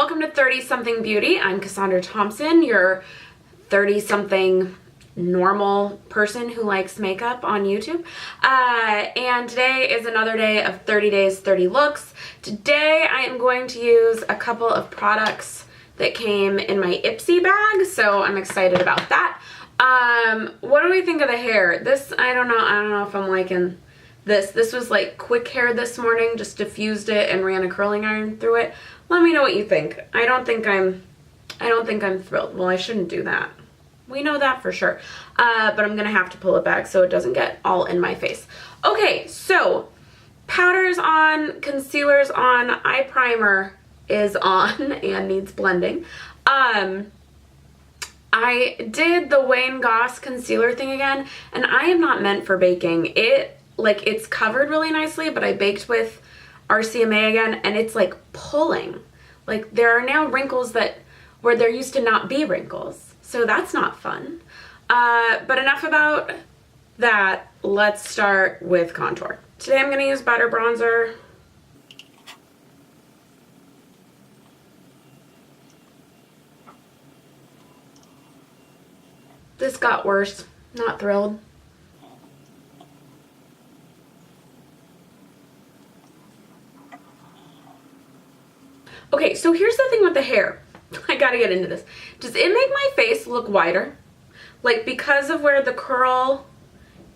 welcome to 30-something beauty. I'm Cassandra Thompson, your 30-something normal person who likes makeup on YouTube. And today is another day of 30 days, 30 looks. Today I am going to use a couple of products that came in my Ipsy bag, so I'm excited about that. What do we think of the hair? This, I don't know if I'm liking this. This was like quick hair this morning, just diffused it and ran a curling iron through it. Let me know what you think. I don't think I'm thrilled. Well, I shouldn't do that. We know that for sure. But I'm gonna have to pull it back so it doesn't get all in my face. Okay, so powder's on, concealer's on, eye primer is on and needs blending. I did the Wayne Goss concealer thing again, and I am not meant for baking. It's covered really nicely, but I baked with RCMA again, and it's like pulling. Like there are now wrinkles where there used to not be wrinkles. So that's not fun. But enough about that. Let's start with contour. Today I'm gonna use Butter Bronzer. This got worse. Not thrilled. Okay, so here's the thing with the hair. I gotta get into this. Does it make my face look wider? Like because of where the curl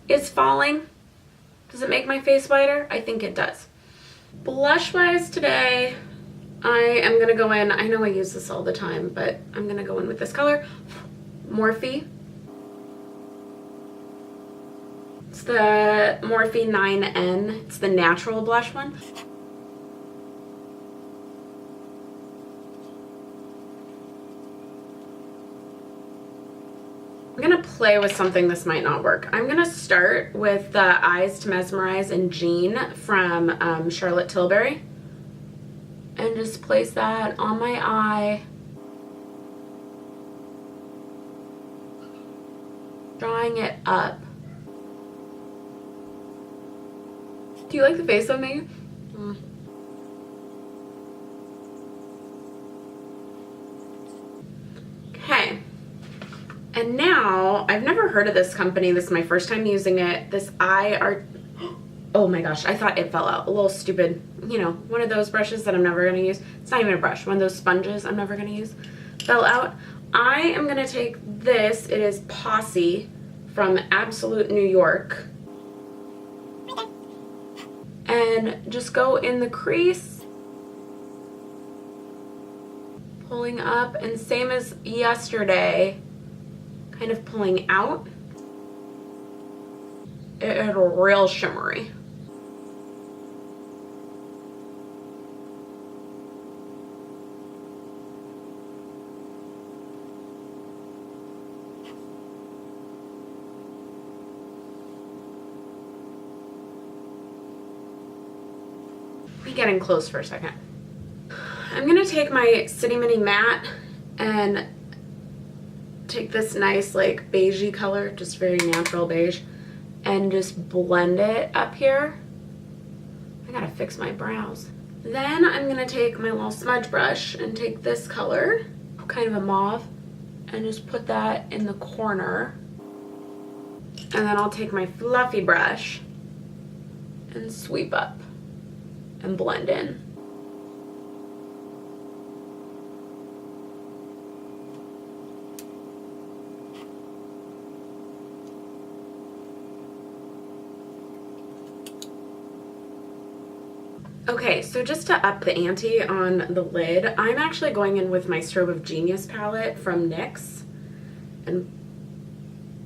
is falling? Does it make my face wider? I think it does. Blush wise today, I am gonna go in, I know I use this all the time, but I'm gonna go in with this color, Morphe. It's the Morphe 9N. It's the natural blush one. I'm gonna play with something. This might not work. I'm gonna start with the Eyes to Mesmerize in Jean from Charlotte Tilbury, and just place that on my eye, drawing it up. Do you like the face I'm making? Okay. And now, I've never heard of this company. This is my first time using it. This oh my gosh, I thought it fell out. A little stupid, one of those brushes that I'm never gonna use. It's not even a brush, one of those sponges I'm never gonna use. Fell out. I am gonna take this, it is Posse from Absolute New York. And just go in the crease. Pulling up, and same as yesterday, kind of pulling out. It's real shimmery. Be getting close for a second. I'm gonna take my City Mini Matte and take this nice like beigey color, just very natural beige, and just blend it up here. I gotta fix my brows. Then I'm gonna take my little smudge brush and take this color, kind of a mauve, and just put that in the corner. And then I'll take my fluffy brush and sweep up and blend in. Okay, so just to up the ante on the lid, I'm actually going in with my Strobe of Genius palette from NYX and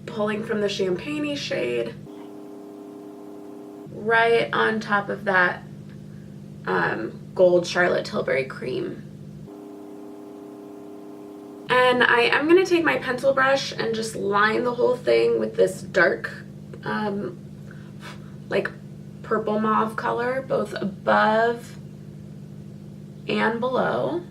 pulling from the Champagne shade right on top of that gold Charlotte Tilbury cream. And I am going to take my pencil brush and just line the whole thing with this dark like purple mauve color, both above and below.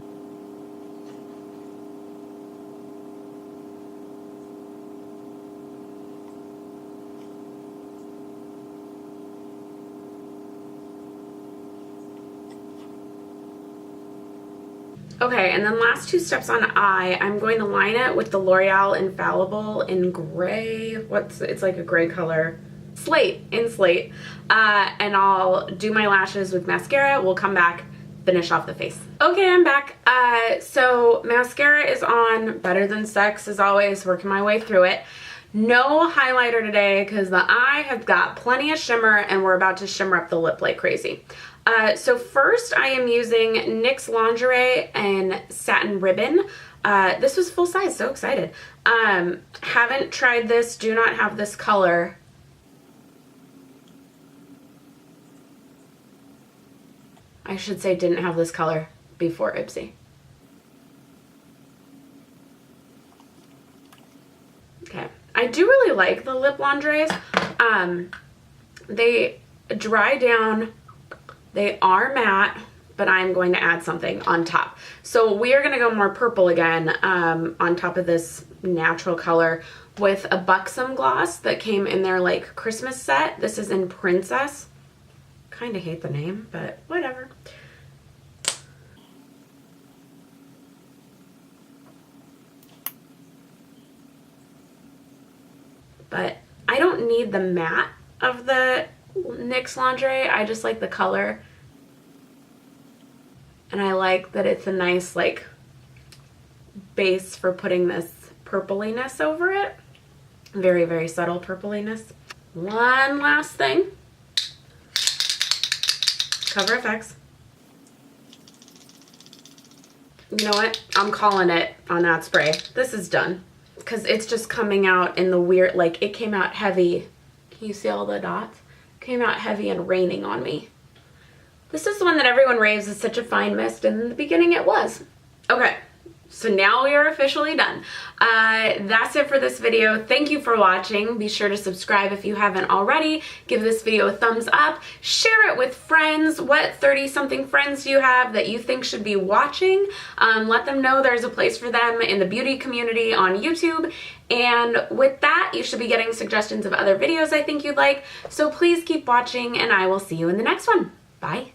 Okay, and then last two steps on eye, I'm going to line it with the L'Oreal Infallible in gray. It's like a gray color. Slate, in Slate. And I'll do my lashes with mascara. We'll come back, finish off the face. Okay, I'm back. So mascara is on, Better Than Sex as always, working my way through it. No highlighter today because the eye has got plenty of shimmer and we're about to shimmer up the lip like crazy. So first I am using NYX Lingerie and Satin Ribbon. This was full size, so excited. Haven't tried this, do not have this color. I should say didn't have this color before Ipsy. Okay, I do really like the lip lingeries. They dry down, they are matte, but I'm going to add something on top. So we are gonna go more purple again on top of this natural color with a Buxom gloss that came in their like Christmas set. This is in Princess. Kind of hate the name, but whatever. But I don't need the matte of the NYX Lingerie. I just like the color. And I like that it's a nice like base for putting this purpliness over it. Very, very subtle purpliness. One last thing. Cover FX. You know what? I'm calling it on that spray. This is done. Because it's just coming out in the weird, like it came out heavy. Can you see all the dots? Came out heavy and raining on me. This is the one that everyone raves is such a fine mist, and in the beginning it was. Okay, so now we are officially done. That's it for this video. Thank you for watching. Be sure to subscribe if you haven't already. Give this video a thumbs up. Share it with friends. What 30-something friends do you have that you think should be watching? Let them know there's a place for them in the beauty community on YouTube. And with that, you should be getting suggestions of other videos I think you'd like. So please keep watching, and I will see you in the next one. Bye.